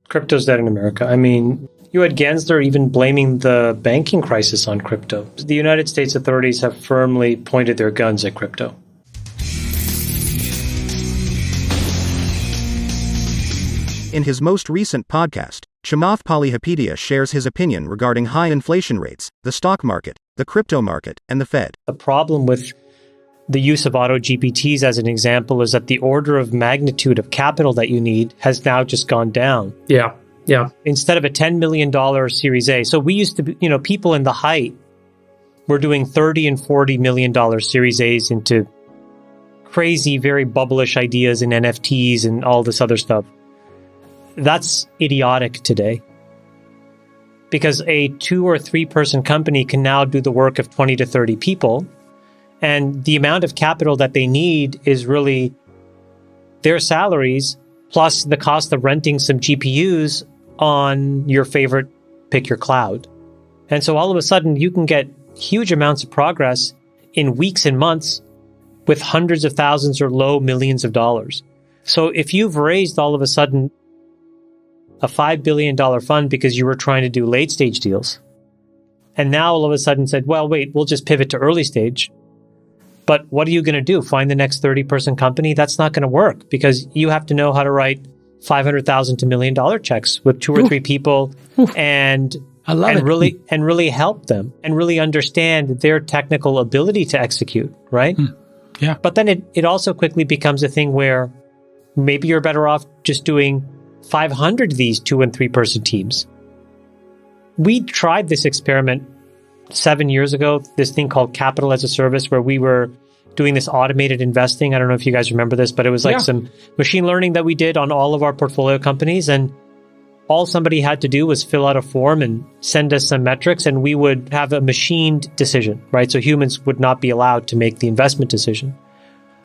Crypto's dead in America. I mean, you had Gensler even blaming the banking crisis on crypto. The United States authorities have firmly pointed their guns at crypto. In his most recent podcast, Chamath Palihapitiya shares his opinion regarding high inflation rates, the stock market, the crypto market, and the Fed. The problem with the use of auto GPTs as an example is that the order of magnitude of capital that you need has now just gone down. Yeah. Instead of a $10 million Series A. So we used to be, people in the height were doing $30 and $40 million Series A's into crazy, very bubblish ideas in NFTs and all this other stuff. That's idiotic today. Because a 2 or 3 person company can now do the work of 20 to 30 people. And the amount of capital that they need is really their salaries plus the cost of renting some GPUs on your favorite, pick your cloud. And so all of a sudden you can get huge amounts of progress in weeks and months with hundreds of thousands or low millions of dollars. So if you've raised all of a sudden a $5 billion fund because you were trying to do late stage deals, and now all of a sudden said, well, wait, we'll just pivot to early stage. But what are you going to do? Find the next 30-person company? That's not going to work because you have to know how to write $500,000 to $1 million checks with 2 or 3 people and really help them and really understand their technical ability to execute, right? Yeah. But then it also quickly becomes a thing where maybe you're better off just doing 500 of these 2 and 3 person teams. We tried this experiment 7 years ago, this thing called Capital as a Service, where we were doing this automated investing. I don't know if you guys remember this, but it was like some machine learning that we did on all of our portfolio companies. And all somebody had to do was fill out a form and send us some metrics, and we would have a machined decision, right? So humans would not be allowed to make the investment decision.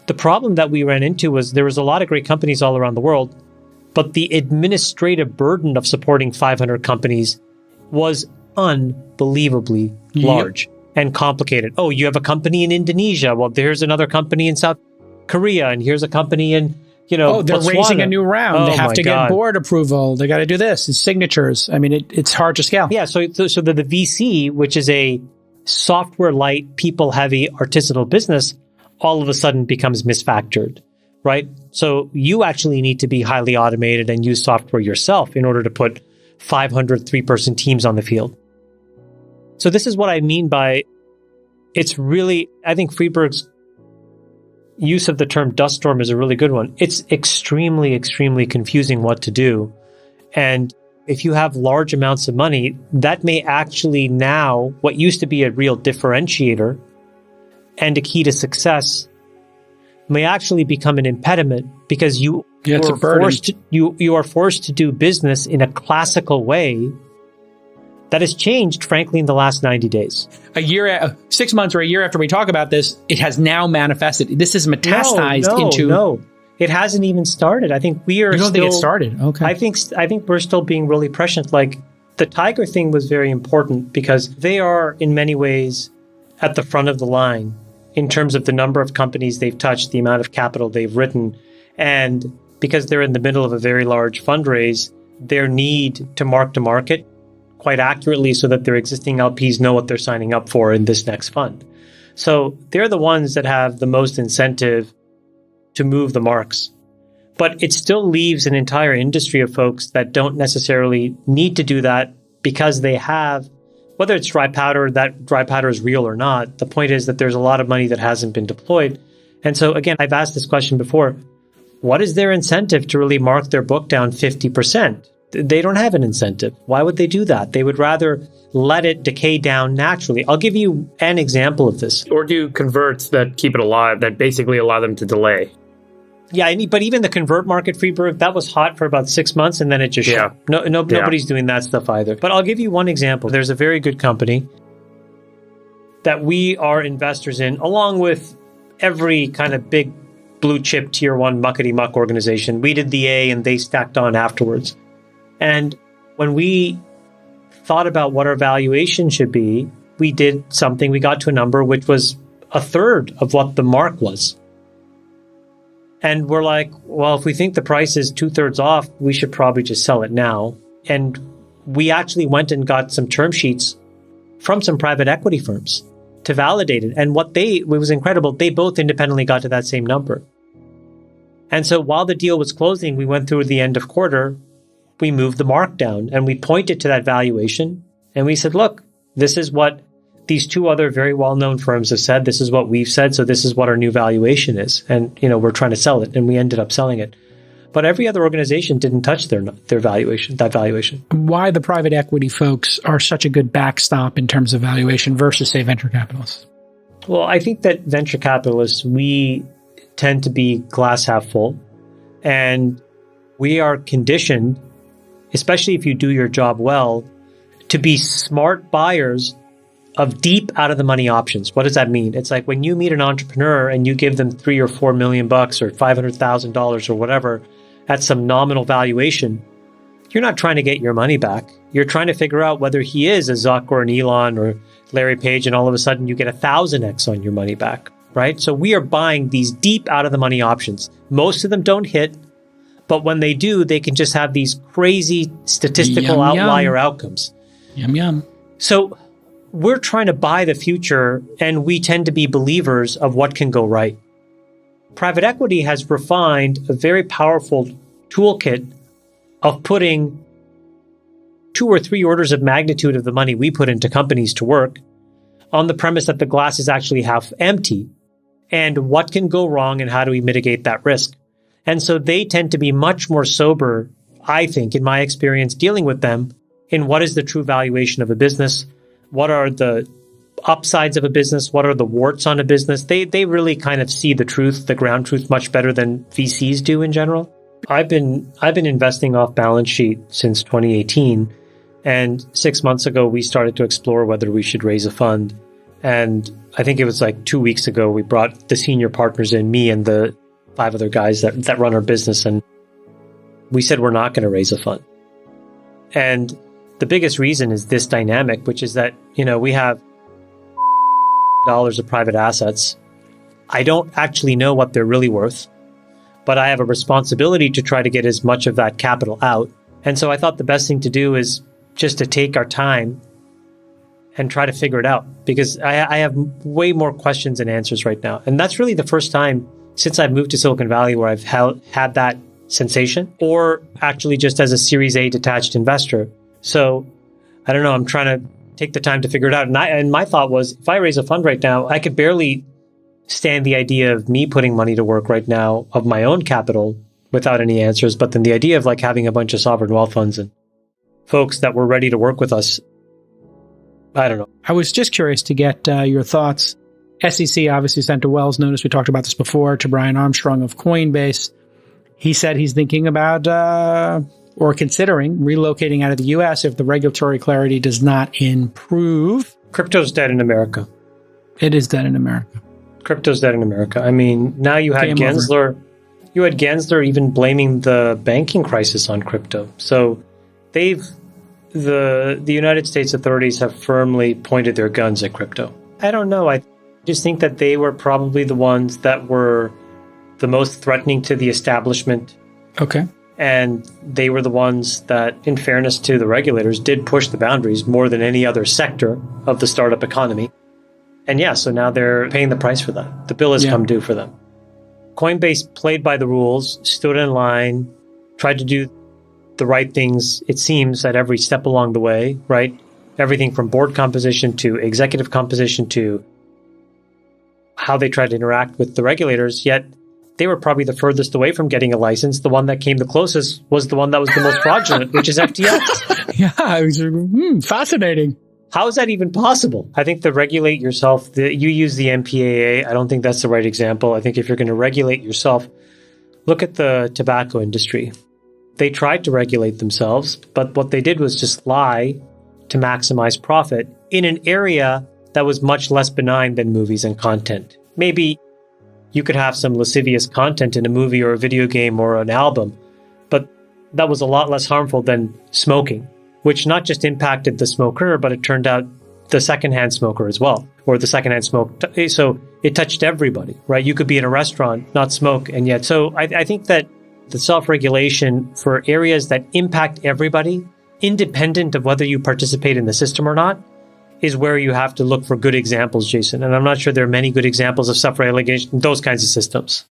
The problem that we ran into was there was a lot of great companies all around the world, but the administrative burden of supporting 500 companies was unbelievably large and complicated. Oh, you have a company in Indonesia. Well, there's another company in South Korea, and here's a company in, they're Botswana. raising a new round. They have to God. get board approval. They got to do this. It's signatures. I mean, it's hard to scale. Yeah. So the VC, which is a software light, people heavy artisanal business, all of a sudden becomes misfactored, right? So you actually need to be highly automated and use software yourself in order to put 500 3-person teams on the field. So this is what I mean by it's really, I think Friedberg's use of the term dust storm is a really good one. It's extremely, extremely confusing what to do. And if you have large amounts of money, that may actually now, what used to be a real differentiator and a key to success, may actually become an impediment because you are forced to do business in a classical way that has changed, frankly, in the last 90 days. 6 months or a year after we talk about this, it has now manifested. This is metastasized into... No, it hasn't even started. I think we are You don't think it started? Okay. I think we're still being really prescient. Like, the Tiger thing was very important because they are, in many ways, at the front of the line in terms of the number of companies they've touched, the amount of capital they've written. And because they're in the middle of a very large fundraise, their need to mark to market quite accurately so that their existing LPs know what they're signing up for in this next fund. So they're the ones that have the most incentive to move the marks. But it still leaves an entire industry of folks that don't necessarily need to do that because they have, whether it's dry powder, that dry powder is real or not. The point is that there's a lot of money that hasn't been deployed. And so again, I've asked this question before. What is their incentive to really mark their book down 50%? They don't have an incentive. Why would they do that? They would rather let it decay down naturally. I'll give you an example of this. Or do converts that keep it alive, that basically allow them to delay. Yeah, but even the convert market, Friedberg, that was hot for about 6 months and then it just shut. Nobody's doing that stuff either. But I'll give you one example. There's a very good company that we are investors in, along with every kind of big blue chip tier 1 muckety-muck organization. We did the A and they stacked on afterwards. And when we thought about what our valuation should be, we did something, we got to a number which was a third of what the mark was. And we're like, well, if we think the price is 2/3 off, we should probably just sell it now. And we actually went and got some term sheets from some private equity firms to validate it. And it was incredible. They both independently got to that same number. And so while the deal was closing, we went through the end of quarter, we moved the mark down and we pointed to that valuation. And we said, look, this is what these two other very well-known firms have said. This is what we've said. So this is what our new valuation is. And, we're trying to sell it. And we ended up selling it. But every other organization didn't touch their valuation, that valuation. Why the private equity folks are such a good backstop in terms of valuation versus, say, venture capitalists? Well, I think that venture capitalists, we tend to be glass half full. And we are conditioned, especially if you do your job well, to be smart buyers of deep out of the money options. What does that mean? It's like when you meet an entrepreneur and you give them $3 or $4 million or $500,000 or whatever at some nominal valuation, you're not trying to get your money back. You're trying to figure out whether he is a Zuck or an Elon or Larry Page, and all of a sudden you get 1,000x on your money back, right? So we are buying these deep out of the money options. Most of them don't hit, but when they do, they can just have these crazy statistical outlier outcomes. Yum, yum. So we're trying to buy the future, and we tend to be believers of what can go right. Private equity has refined a very powerful toolkit of putting 2 or 3 orders of magnitude of the money we put into companies to work on the premise that the glass is actually half empty, and what can go wrong and how do we mitigate that risk. And so they tend to be much more sober, I think, in my experience dealing with them, in what is the true valuation of a business. What are the upsides of a business? What are the warts on a business? They really kind of see the truth, the ground truth, much better than VCs do in general. I've been investing off balance sheet since 2018, and 6 months ago we started to explore whether we should raise a fund. And I think it was like 2 weeks ago we brought the senior partners in, me and the 5 other guys that run our business, and we said we're not going to raise a fund. And the biggest reason is this dynamic, which is that, we have dollars of private assets. I don't actually know what they're really worth, but I have a responsibility to try to get as much of that capital out. And so I thought the best thing to do is just to take our time and try to figure it out, because I have way more questions than answers right now. And that's really the first time since I've moved to Silicon Valley where I've had that sensation, or actually just as a Series A detached investor. So I don't know, I'm trying to take the time to figure it out. And my thought was, if I raise a fund right now, I could barely stand the idea of me putting money to work right now of my own capital without any answers. But then the idea of like having a bunch of sovereign wealth funds and folks that were ready to work with us, I don't know. I was just curious to get your thoughts. SEC obviously sent a Wells notice. We talked about this before, to Brian Armstrong of Coinbase. He said he's thinking about or considering relocating out of the U.S. if the regulatory clarity does not improve. Crypto's dead in America. It is dead in America. Crypto's dead in America. I mean, now you had Gensler. You had Gensler even blaming the banking crisis on crypto. So the United States authorities have firmly pointed their guns at crypto. I don't know. I just think that they were probably the ones that were the most threatening to the establishment. Okay. And they were the ones that, in fairness to the regulators, did push the boundaries more than any other sector of the startup economy. And yeah, so now they're paying the price for that. The bill has come due for them. Coinbase played by the rules, stood in line, tried to do the right things, it seems, at every step along the way, right? Everything from board composition to executive composition to how they tried to interact with the regulators, yet they were probably the furthest away from getting a license. The one that came the closest was the one that was the most fraudulent, which is FTX. Yeah, it was fascinating. How is that even possible? I think the regulate yourself, you use the MPAA. I don't think that's the right example. I think if you're going to regulate yourself, look at the tobacco industry. They tried to regulate themselves, but what they did was just lie to maximize profit in an area that was much less benign than movies and content. Maybe you could have some lascivious content in a movie or a video game or an album, but that was a lot less harmful than smoking, which not just impacted the smoker, but it turned out the secondhand smoker as well, or the secondhand smoke. So it touched everybody, right? You could be in a restaurant, not smoke, and yet. So I think that the self-regulation for areas that impact everybody, independent of whether you participate in the system or not, is where you have to look for good examples, Jason. And I'm not sure there are many good examples of self-regulation in those kinds of systems.